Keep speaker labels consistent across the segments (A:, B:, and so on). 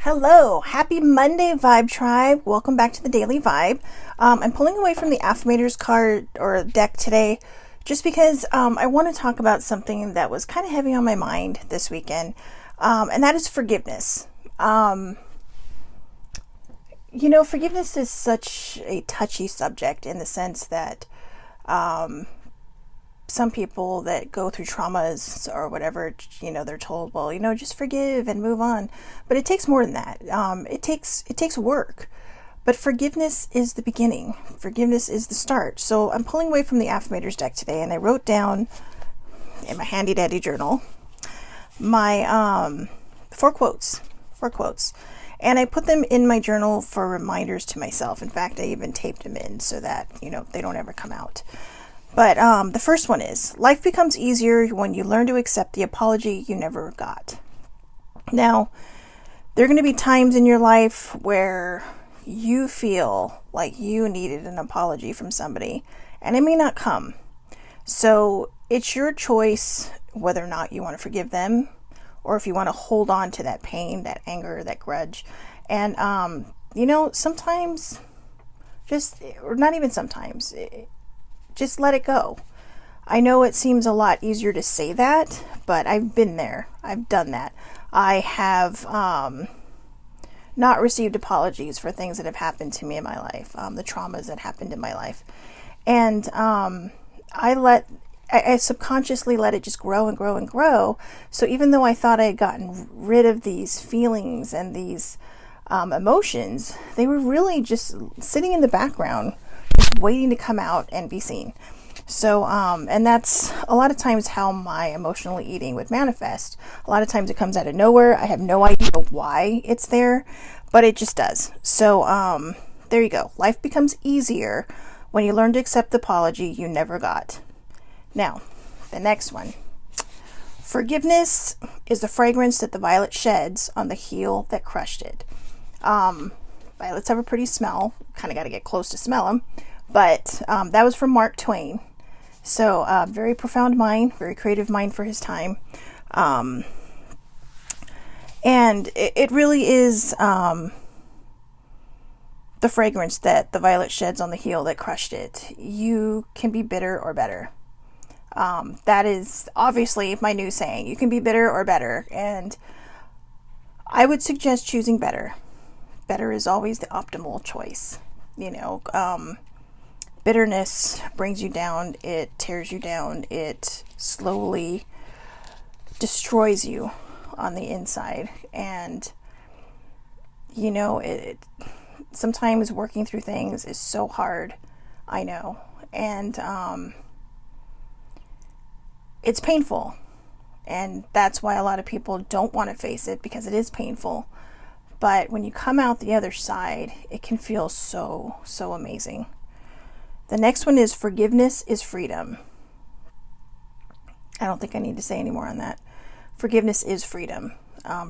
A: Hello, happy Monday, Vibe Tribe. Welcome back to the Daily Vibe. I'm pulling away from the Affirmators card or deck today just because I want to talk about something that was kind of heavy on my mind this weekend, and that is forgiveness. Forgiveness is such a touchy subject in the sense that some people that go through traumas or whatever, they're told, well, just forgive and move on. But it takes more than that. It takes work. But forgiveness is the beginning. Forgiveness is the start. So I'm pulling away from the Affirmators deck today, and I wrote down in my handy dandy journal my four quotes. And I put them in my journal for reminders to myself. In fact, I even taped them in so that, they don't ever come out. But the first one is, life becomes easier when you learn to accept the apology you never got. Now, there are going to be times in your life where you feel like you needed an apology from somebody, and it may not come. So it's your choice whether or not you want to forgive them, or if you want to hold on to that pain, that anger, that grudge. And, sometimes, or not even sometimes, just let it go. I know it seems a lot easier to say that, but I've been there. I've done that. I have not received apologies for things that have happened to me in my life, the traumas that happened in my life. And I subconsciously let it just grow and grow and grow. So even though I thought I had gotten rid of these feelings and these emotions, they were really just sitting in the background, just waiting to come out and be seen. So, and that's a lot of times how my emotional eating would manifest. A lot of times it comes out of nowhere. I have no idea why it's there, but it just does. So, there you go. Life becomes easier when you learn to accept the apology you never got. Now, the next one. Forgiveness is the fragrance that the violet sheds on the heel that crushed it. Violets have a pretty smell. Kind of got to get close to smell them. But that was from Mark Twain. So very profound mind, very creative mind for his time. And it really is the fragrance that the violet sheds on the heel that crushed it. You can be bitter or better. That is obviously my new saying. You can be bitter or better. And I would suggest choosing better. Better is always the optimal choice. Bitterness brings you down. It tears you down. It slowly destroys you on the inside. And, sometimes working through things is so hard. I know. And it's painful. And that's why a lot of people don't want to face it, because it is painful. But when you come out the other side, it can feel so, so amazing. The next one is, forgiveness is freedom. I don't think I need to say any more on that. Forgiveness is freedom.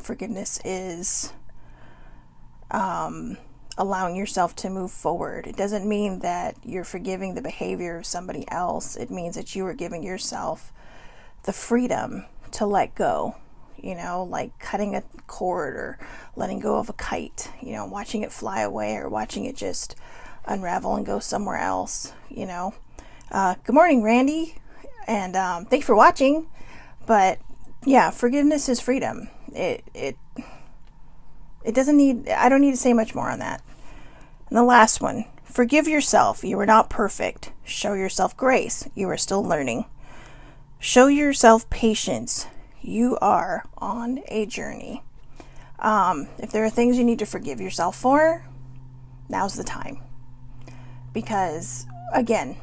A: Forgiveness is allowing yourself to move forward. It doesn't mean that you're forgiving the behavior of somebody else. It means that you are giving yourself the freedom to let go. Like cutting a cord or letting go of a kite, watching it fly away or watching it just unravel and go somewhere else. Good morning, Randy, and thanks for watching. But yeah, forgiveness is freedom. It doesn't need, I don't need to say much more on that. And the last one, forgive yourself. You are not perfect. Show yourself grace. You are still learning. Show yourself patience. You are on a journey. If there are things you need to forgive yourself for, now's the time. Because, again,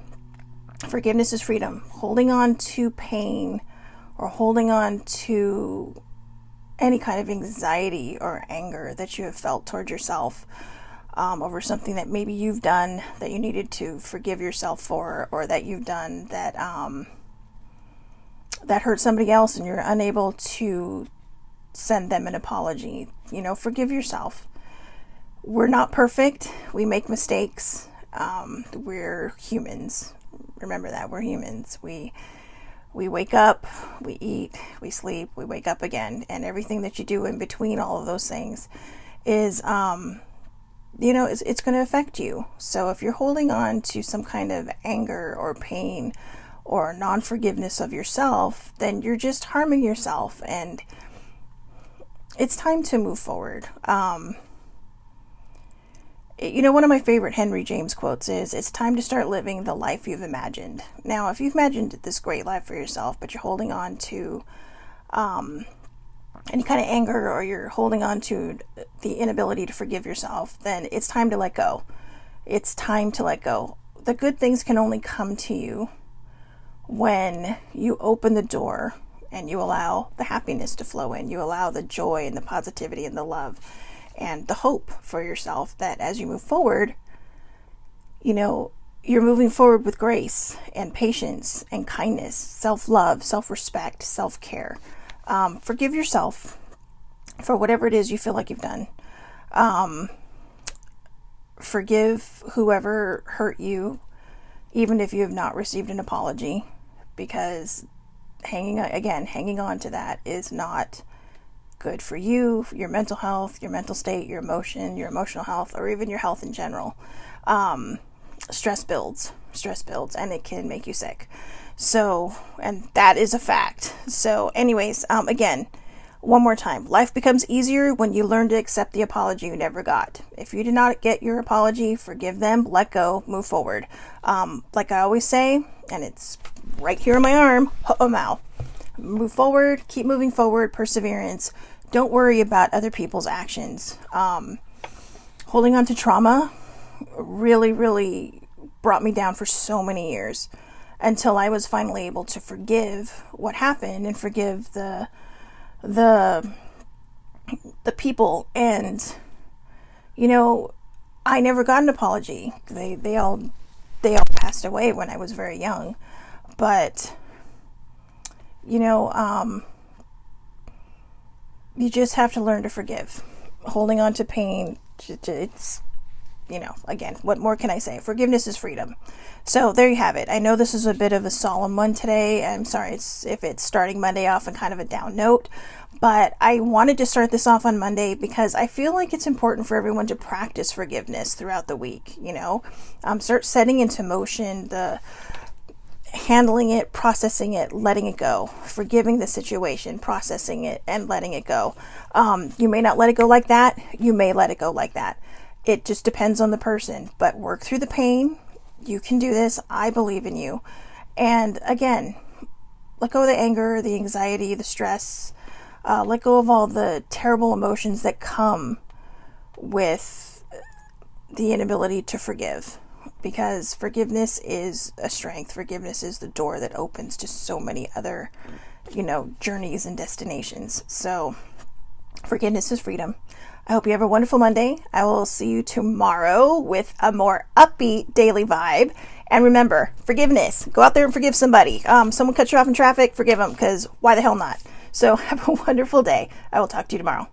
A: forgiveness is freedom. Holding on to pain or holding on to any kind of anxiety or anger that you have felt toward yourself over something that maybe you've done that you needed to forgive yourself for, or that you've done that hurt somebody else and you're unable to send them an apology. Forgive yourself. We're not perfect. We make mistakes. We're humans. Remember that. We're humans. We wake up, we eat, we sleep, we wake up again, and everything that you do in between all of those things. is, it's going to affect you. So if you're holding on to some kind of anger or pain or non-forgiveness of yourself, then you're just harming yourself, and it's time to move forward. One of my favorite Henry James quotes is, "It's time to start living the life you've imagined." Now, if you've imagined this great life for yourself, but you're holding on to any kind of anger, or you're holding on to the inability to forgive yourself, then it's time to let go. It's time to let go. The good things can only come to you when you open the door and you allow the happiness to flow in. You allow the joy and the positivity and the love and the hope for yourself, that as you move forward, you're moving forward with grace and patience and kindness, self-love, self-respect, self-care. Forgive yourself for whatever it is you feel like you've done. Forgive whoever hurt you, even if you have not received an apology, because hanging on to that is not good for you, your mental health, your mental state, your emotional health, or even your health in general. Stress builds, and it can make you sick. So, and that is a fact. So anyways, again, one more time, life becomes easier when you learn to accept the apology you never got. If you did not get your apology, forgive them, let go, move forward. Like I always say, and it's right here in my arm, ho'omal. Move forward, keep moving forward, perseverance. Don't worry about other people's actions. Holding on to trauma really, really brought me down for so many years, until I was finally able to forgive what happened and forgive the people. And I never got an apology. They all passed away when I was very young. But you just have to learn to forgive. Holding on to pain, it's, again, what more can I say? Forgiveness is freedom. So there you have it. I know this is a bit of a solemn one today. I'm sorry if it's starting Monday off on kind of a down note, but I wanted to start this off on Monday because I feel like it's important for everyone to practice forgiveness throughout the week. Start setting into motion the handling it, processing it, letting it go, forgiving the situation, processing it, and letting it go. You may not let it go like that. You may let it go like that. It just depends on the person, but work through the pain. You can do this. I believe in you. And again, let go of the anger, the anxiety, the stress. Let go of all the terrible emotions that come with the inability to forgive. Because forgiveness is a strength. Forgiveness is the door that opens to so many other, journeys and destinations. So forgiveness is freedom. I hope you have a wonderful Monday. I will see you tomorrow with a more upbeat daily vibe. And remember, forgiveness. Go out there and forgive somebody. Someone cut you off in traffic, forgive them, because why the hell not? So have a wonderful day. I will talk to you tomorrow.